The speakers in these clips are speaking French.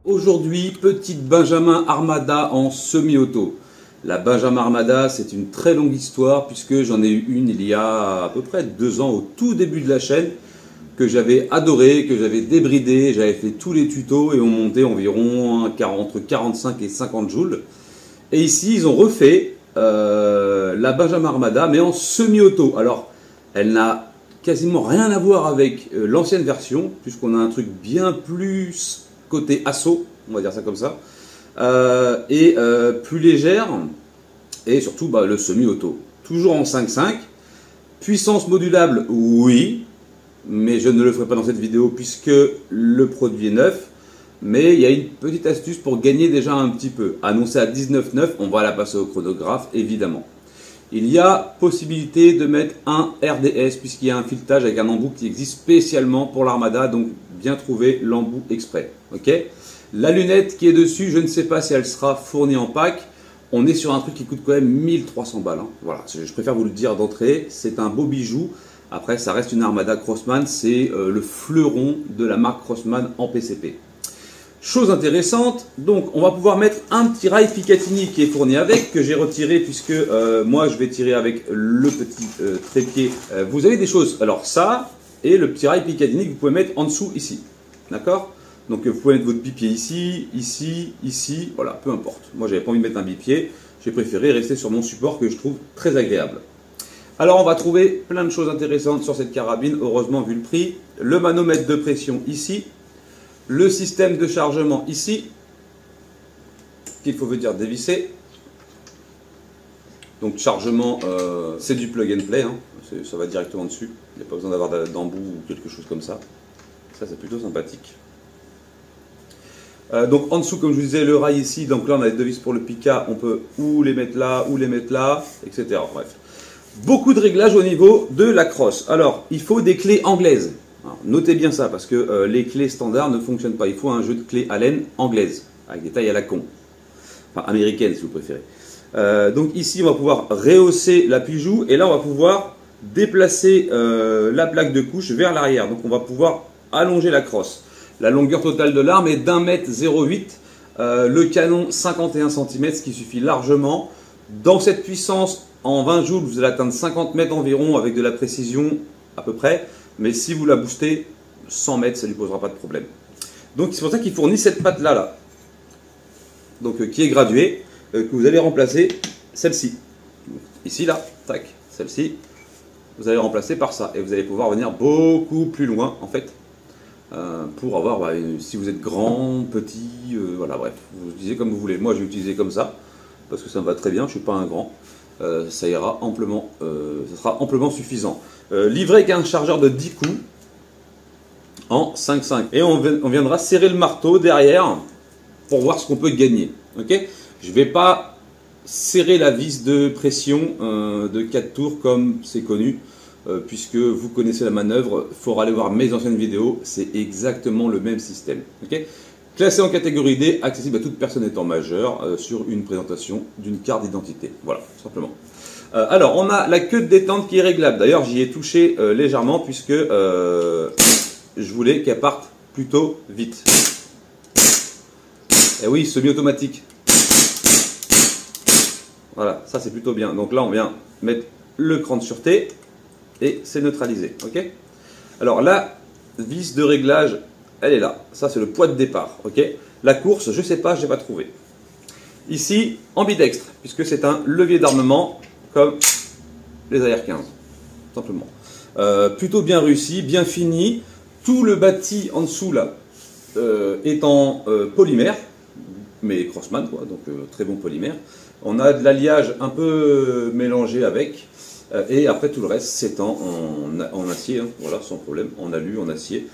Aujourd'hui, petite Benjamin Armada en semi-auto. La Benjamin Armada, c'est une très longue histoire puisque j'en ai eu une il y a à peu près 2 ans au tout début de la chaîne que j'avais adoré, que j'avais débridé, j'avais fait tous les tutos et on montait environ entre 45 et 50 joules. Et ici, ils ont refait la Benjamin Armada mais en semi-auto. Alors, elle n'a quasiment rien à voir avec l'ancienne version puisqu'on a un truc bien plus côté assaut, on va dire ça comme ça, plus légère et surtout le semi-auto. Toujours en 5.5, puissance modulable, oui, mais je ne le ferai pas dans cette vidéo puisque le produit est neuf. Mais il y a une petite astuce pour gagner déjà un petit peu. Annoncé à 19,9, on va la passer au chronographe évidemment. Il y a possibilité de mettre un RDS puisqu'il y a un filetage avec un embout qui existe spécialement pour l'Armada, donc bien trouver l'embout exprès. Okay, la lunette qui est dessus, je ne sais pas si elle sera fournie en pack. On est sur un truc qui coûte quand même 1300 balles. Hein. Voilà, je préfère vous le dire d'entrée, c'est un beau bijou. Après, ça reste une Armada Crossman, c'est le fleuron de la marque Crossman en PCP. Chose intéressante, donc on va pouvoir mettre un petit rail Picatinny qui est fourni avec, que j'ai retiré puisque moi je vais tirer avec le petit trépied. Vous avez des choses, alors ça et le petit rail Picatinny que vous pouvez mettre en dessous ici, d'accord? Donc vous pouvez mettre votre bipied ici, ici, ici, voilà, peu importe. Moi j'avais pas envie de mettre un bipied, j'ai préféré rester sur mon support que je trouve très agréable. Alors on va trouver plein de choses intéressantes sur cette carabine, heureusement vu le prix. Le manomètre de pression ici. Le système de chargement ici, qu'il faut dire dévisser. Donc chargement, c'est du plug and play, hein. Ça va directement dessus. Il n'y a pas besoin d'avoir d'embout ou quelque chose comme ça. Ça c'est plutôt sympathique. Donc en dessous, comme je vous disais, le rail ici. Donc là on a les deux vis pour le Pica. On peut ou les mettre là, etc. Bref. Beaucoup de réglages au niveau de la crosse. Alors, il faut des clés anglaises. Alors, notez bien ça, parce que les clés standards ne fonctionnent pas. Il faut un jeu de clés Allen anglaise, avec des tailles à la con. Enfin, américaine, si vous préférez. Donc ici, on va pouvoir rehausser l'appui-joue, et là, on va pouvoir déplacer la plaque de couche vers l'arrière. Donc on va pouvoir allonger la crosse. La longueur totale de l'arme est d'1,08 m. Le canon, 51 cm, ce qui suffit largement. Dans cette puissance, en 20 joules, vous allez atteindre 50 mètres environ, avec de la précision à peu près. Mais si vous la boostez, 100 mètres, ça ne lui posera pas de problème. Donc c'est pour ça qu'il fournit cette patte-là, là. Donc qui est graduée, que vous allez remplacer celle-ci. Ici, là, tac, celle-ci, vous allez remplacer par ça. Et vous allez pouvoir venir beaucoup plus loin, en fait, pour avoir, si vous êtes grand, petit, voilà, bref, vous utilisez comme vous voulez. Moi, je vais utiliser comme ça, parce que ça me va très bien, je ne suis pas un grand. Ça ira amplement, ça sera amplement suffisant. Livré avec un chargeur de 10 coups en 5.5. Et on viendra serrer le marteau derrière pour voir ce qu'on peut gagner. Okay, je ne vais pas serrer la vis de pression de 4 tours comme c'est connu, puisque vous connaissez la manœuvre. Il faudra aller voir mes anciennes vidéos, c'est exactement le même système. Okay, classé en catégorie D, accessible à toute personne étant majeure sur une présentation d'une carte d'identité. Voilà, tout simplement. Alors, on a la queue de détente qui est réglable. D'ailleurs, j'y ai touché légèrement puisque je voulais qu'elle parte plutôt vite. Et oui, semi-automatique. Voilà, ça c'est plutôt bien. Donc là, on vient mettre le cran de sûreté et c'est neutralisé. Ok. Alors, la vis de réglage, elle est là. Ça, c'est le poids de départ. Ok. La course, je ne sais pas, je n'ai pas trouvé. Ici, ambidextre, puisque c'est un levier d'armement comme les AR-15, simplement. Plutôt bien réussi, bien fini. Tout le bâti en dessous là est en polymère, mais Crossman quoi, donc très bon polymère. On a de l'alliage un peu mélangé avec, et après tout le reste c'est en acier, hein, voilà, sans problème, en alu, en acier.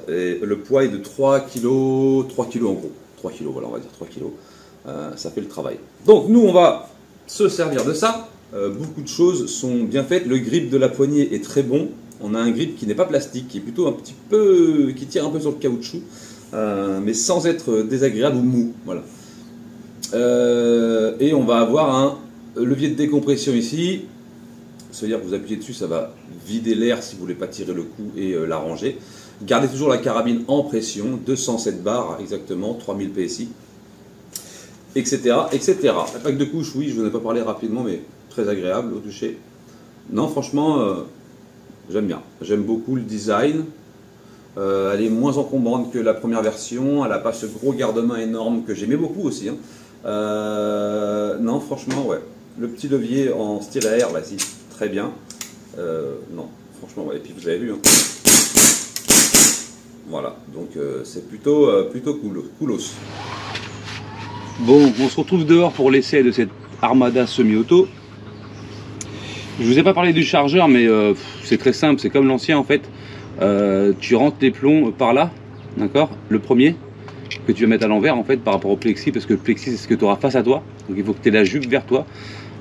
Et le poids est de 3 kg en gros. 3 kg, voilà, on va dire 3 kg. Ça fait le travail. Donc nous on va se servir de ça. Beaucoup de choses sont bien faites. Le grip de la poignée est très bon. On a un grip qui n'est pas plastique, qui est plutôt un petit peu, qui tire un peu sur le caoutchouc, mais sans être désagréable ou mou. Voilà. Et on va avoir un levier de décompression ici. Ça veut dire que vous appuyez dessus, ça va vider l'air si vous voulez pas tirer le coup et l'arranger. Gardez toujours la carabine en pression, 207 bars exactement, 3000 PSI, etc. etc. La plaque de couche, oui, je vous en ai pas parlé rapidement, mais très agréable au toucher. Non, franchement, j'aime bien. J'aime beaucoup le design. Elle est moins encombrante que la première version. Elle n'a pas ce gros garde-main énorme que j'aimais beaucoup aussi. Hein. Non, franchement, ouais. Le petit levier en styraire, vas-y, très bien. Non, franchement, ouais. Et puis vous avez vu. Hein. Voilà, donc c'est plutôt cool, coolos. Bon, on se retrouve dehors pour l'essai de cette Armada semi-auto. Je vous ai pas parlé du chargeur, mais c'est très simple, c'est comme l'ancien en fait. Tu rentres les plombs par là, d'accord? Le premier, que tu vas mettre à l'envers en fait par rapport au plexi, parce que le plexi c'est ce que tu auras face à toi. Donc il faut que tu aies la jupe vers toi.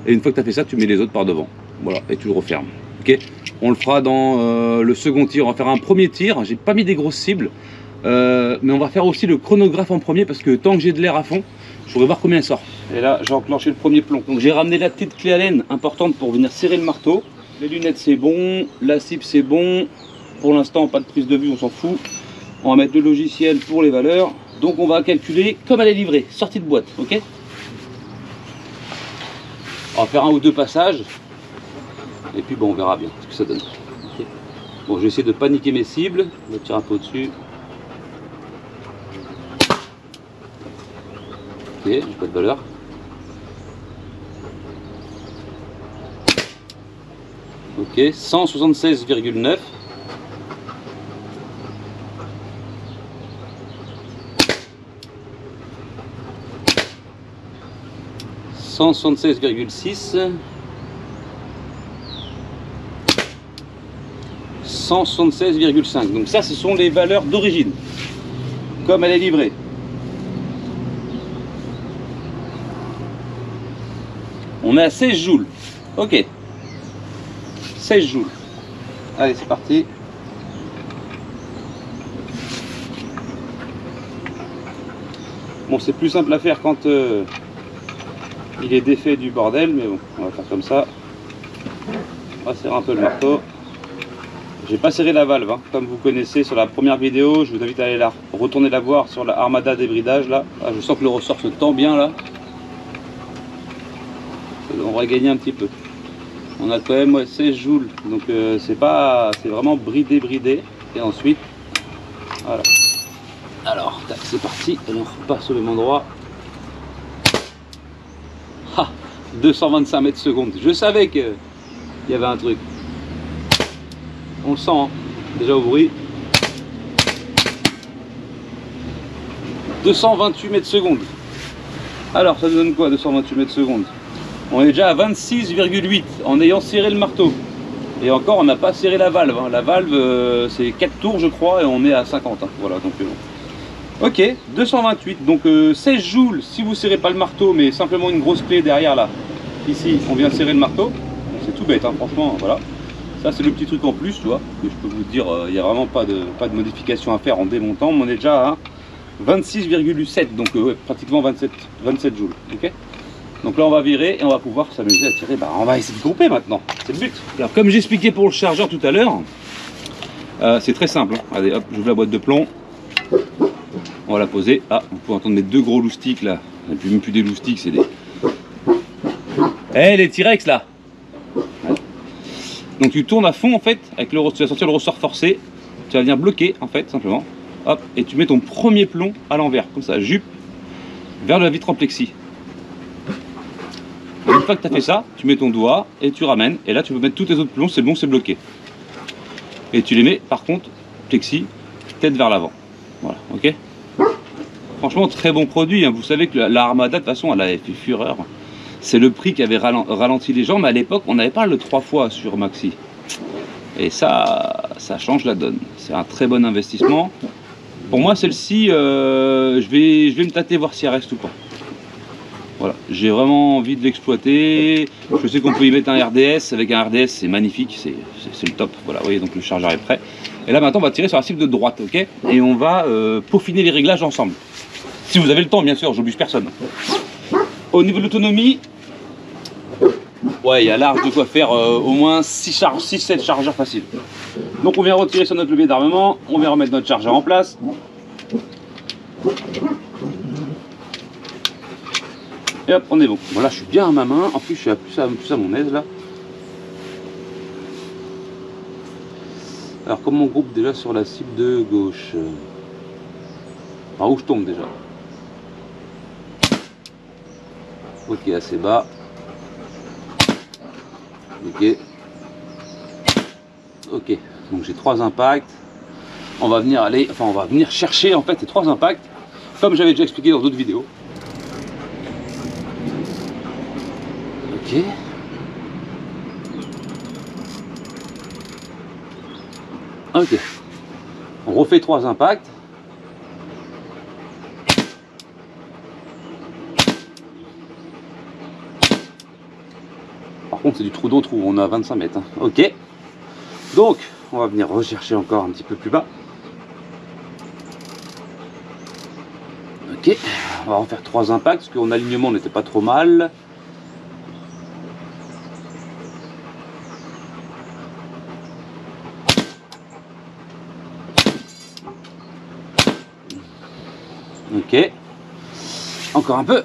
Et une fois que tu as fait ça, tu mets les autres par devant. Voilà, et tu le refermes. Ok, on le fera dans le second tir. On va faire un premier tir. J'ai pas mis des grosses cibles, mais on va faire aussi le chronographe en premier parce que tant que j'ai de l'air à fond, je voudrais voir combien il sort. Et là, j'ai enclenché le premier plomb. Donc j'ai ramené la petite clé Allen importante pour venir serrer le marteau. Les lunettes c'est bon, la cible c'est bon. Pour l'instant, pas de prise de vue, on s'en fout. On va mettre le logiciel pour les valeurs. Donc on va calculer comme elle est livrée, sortie de boîte, ok? On va faire un ou deux passages. Et puis bon, on verra bien ce que ça donne. Okay. Bon, je vais essayer de paniquer mes cibles. Je vais tirer un peu au-dessus. Ok, j'ai pas de valeur. Ok, 176,9. « 176,6 » 176,5. Donc ça, ce sont les valeurs d'origine, comme elle est livrée. On est à 16 joules. Ok. 16 joules. Allez, c'est parti. Bon, c'est plus simple à faire quand il est défait du bordel, mais bon, on va faire comme ça. On va serrer un peu le marteau. J'ai pas serré la valve, hein. Comme vous connaissez sur la première vidéo, je vous invite à aller retourner la voir sur la Armada débridage là. Ah, je sens que le ressort se tend bien là. On va gagner un petit peu. On a quand même 16 joules, donc c'est vraiment bridé. Et ensuite, voilà. Alors, c'est parti. Alors, on repasse au même endroit. Ah, 225 mètres secondes. Je savais qu'il y avait un truc. On le sent, hein, déjà au bruit. 228 mètres secondes. Alors, ça nous donne quoi, 228 mètres secondes? On est déjà à 26,8 en ayant serré le marteau. Et encore, on n'a pas serré la valve. Hein. La valve, c'est 4 tours, je crois, et on est à 50. Hein. Voilà, donc ok, 228. Donc 16 joules si vous serrez pas le marteau, mais simplement une grosse clé derrière là. Ici, on vient serrer le marteau. C'est tout bête, hein, franchement, voilà. Ça, c'est le petit truc en plus, tu vois, que je peux vous dire, il n'y a vraiment pas de modification à faire en démontant. Mais on est déjà à 26,7, donc ouais, pratiquement 27 joules. Ok. Donc là, on va virer et on va pouvoir s'amuser à tirer. Bah, on va essayer de grouper maintenant, c'est le but. Alors, comme j'expliquais pour le chargeur tout à l'heure, c'est très simple. Hein. Allez, hop, j'ouvre la boîte de plomb. On va la poser. Ah, vous pouvez entendre mes deux gros loustiques là. Et puis même plus des loustiques, c'est des... Eh, les T-Rex là. Ouais. Donc tu tournes à fond en fait, avec le, tu vas sortir le ressort forcé, tu vas venir bloquer en fait, simplement. Hop, et tu mets ton premier plomb à l'envers, comme ça, jupe, vers la vitre en plexi. Et une fois que tu as fait ça, tu mets ton doigt et tu ramènes, et là tu peux mettre tous tes autres plombs, c'est bon, c'est bloqué. Et tu les mets par contre, plexi, tête vers l'avant. Voilà, ok. Franchement, très bon produit, hein. Vous savez que la Armada, de toute façon, elle avait fait fureur. C'est le prix qui avait ralenti les gens, mais à l'époque, on n'avait pas le 3 fois sur Maxi. Et ça change la donne. C'est un très bon investissement. Pour moi, celle-ci, je vais me tâter, voir si elle reste ou pas. Voilà, j'ai vraiment envie de l'exploiter. Je sais qu'on peut y mettre un RDS. Avec un RDS, c'est magnifique, c'est le top. Voilà, vous voyez, donc le chargeur est prêt. Et là, maintenant, on va tirer sur la cible de droite, ok? Et on va peaufiner les réglages ensemble. Si vous avez le temps, bien sûr, j'oblige personne. Au niveau de l'autonomie, Ouais, il y a large de quoi faire au moins 6-7 chargeurs faciles. Donc on vient retirer sur notre levier d'armement, on vient remettre notre chargeur en place. Et hop, on est bon. Voilà, je suis bien à ma main, en plus je suis plus à mon aise là. Alors comme on groupe déjà sur la cible de gauche, par où je tombe déjà. Ok, assez bas. Ok. Ok, donc j'ai 3 impacts. On va venir chercher en fait ces 3 impacts, comme j'avais déjà expliqué dans d'autres vidéos. Ok. Ok. On refait 3 impacts. Par contre c'est du trou dans trou, on est à 25 mètres. Hein. Ok. Donc on va venir rechercher encore un petit peu plus bas. Ok. On va en faire 3 impacts, parce qu'en alignement n'était pas trop mal. Ok. Encore un peu.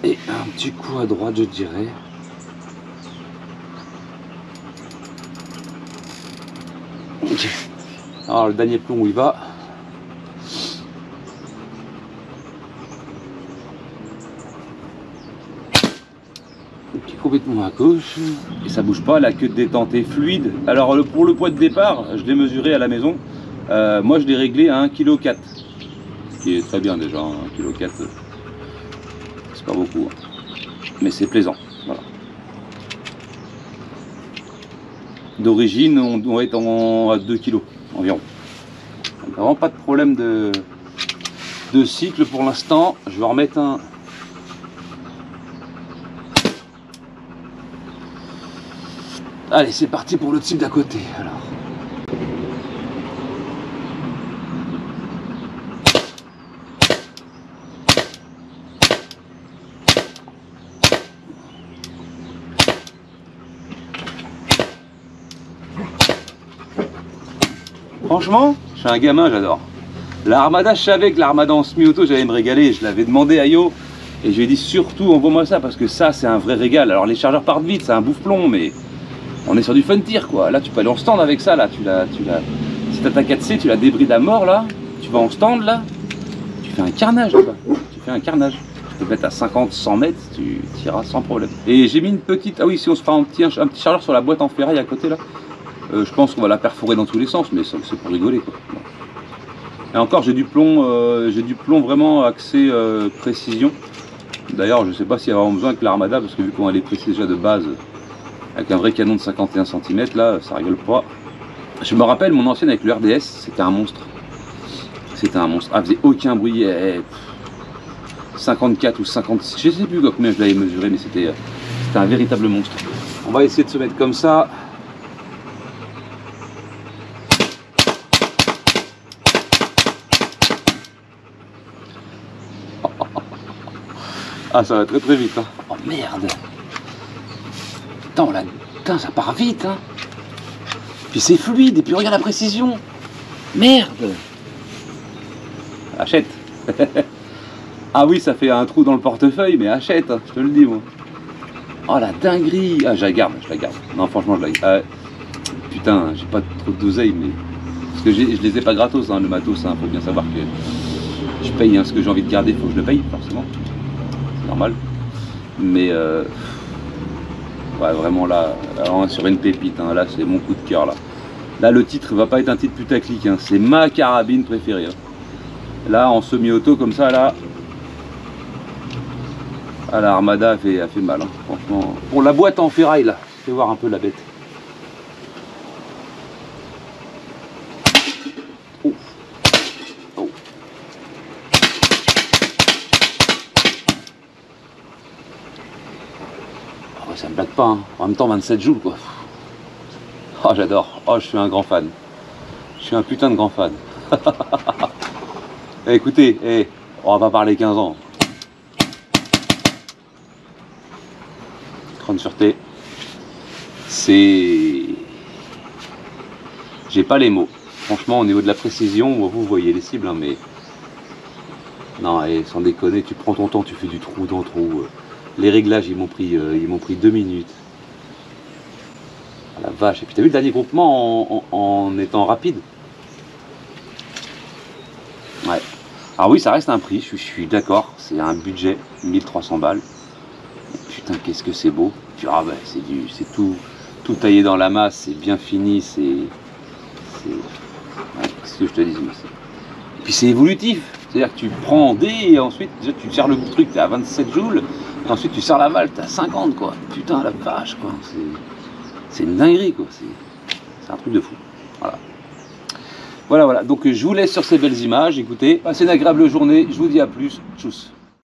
Et un petit coup à droite, je dirais. Ok. Alors le dernier plomb où il va. Ok, complètement à gauche. Et ça bouge pas, la queue de détente est fluide. Alors pour le poids de départ, je l'ai mesuré à la maison. Moi je l'ai réglé à 1,4 kg. Ce qui est très bien déjà, 1,4 kg. C'est pas beaucoup. Mais c'est plaisant. Voilà. D'origine, on doit être à 2 kg environ. Donc, vraiment pas de problème de cycle pour l'instant. Je vais remettre un. Allez, c'est parti pour le type d'à côté. Alors. Franchement, je suis un gamin, j'adore. L'Armada, je savais que l'Armada en semi-auto, j'allais me régaler. Je l'avais demandé à Yo et je lui ai dit surtout envoie-moi ça parce que ça, c'est un vrai régal. Alors les chargeurs partent vite, c'est un bouffe-plomb, mais on est sur du fun tir quoi. Là, tu peux aller en stand avec ça. Là, si t'as ta 4C, tu la débrides à mort là. Tu vas en stand là, tu fais un carnage là-bas. Tu fais un carnage. Tu peux mettre à 50-100 mètres, tu tireras sans problème. Et j'ai mis une petite. Ah oui, si on se fera un petit chargeur sur la boîte en ferraille à côté là. Je pense qu'on va la perforer dans tous les sens, mais c'est pour rigoler quoi. Bon. Et encore j'ai du plomb vraiment axé précision. D'ailleurs je sais pas s'il y a vraiment besoin avec l'Armada, parce que vu qu'on a les précis déjà de base, avec un vrai canon de 51 cm là, ça rigole pas. Je me rappelle mon ancienne avec le RDS, c'était un monstre. C'était un monstre. Ah, faisait aucun bruit. 54 ou 56, je sais plus combien je l'avais mesuré, mais c'était un véritable monstre. On va essayer de se mettre comme ça. Ah, ça va très très vite. Hein. Oh merde. Putain, ça part vite. Hein. Puis c'est fluide, et puis regarde la précision. Merde. Achète. Ah oui, ça fait un trou dans le portefeuille, mais achète, je te le dis moi. Oh la dinguerie. Ah, je la garde. Non, franchement, je la garde. Putain, j'ai pas trop d'oseille, mais... Parce que je les ai pas gratos, hein, le matos, hein. Faut bien savoir que je paye, hein, ce que j'ai envie de garder, faut que je le paye, forcément. Normal, mais ouais, vraiment là on est sur une pépite, hein. Là c'est mon coup de cœur là le titre va pas être un titre putaclic, hein. C'est ma carabine préférée, hein. Là en semi-auto comme ça là, ah, la Armada a fait mal, hein. Franchement, pour la boîte en ferraille là, fais voir un peu la bête. Ça me blague pas, hein. En même temps 27 joules quoi. Oh j'adore, oh je suis un grand fan. Je suis un putain de grand fan. Écoutez, On va pas parler 15 ans. Crâne sur T. C'est... J'ai pas les mots. Franchement, au niveau de la précision, vous voyez les cibles, hein, mais... Non, et sans déconner, tu prends ton temps, tu fais du trou dans trou. Les réglages, ils m'ont pris 2 minutes. Ah, la vache. Et puis t'as vu le dernier groupement en étant rapide? Ouais. Alors oui, ça reste un prix, je suis d'accord. C'est un budget, 1300 balles. Et putain, qu'est-ce que c'est beau. Puis, ah, bah, c'est tout taillé dans la masse, c'est bien fini, c'est... Ouais, qu'est-ce que je te dis, et puis c'est évolutif. C'est-à-dire que tu prends en D et ensuite tu serres le truc, t'es à 27 joules, et ensuite tu serres la valve, t'es à 50 quoi. Putain la vache quoi. C'est une dinguerie quoi. C'est un truc de fou. Voilà. Voilà. Donc je vous laisse sur ces belles images. Écoutez, passez une agréable journée. Je vous dis à plus. Tchuss.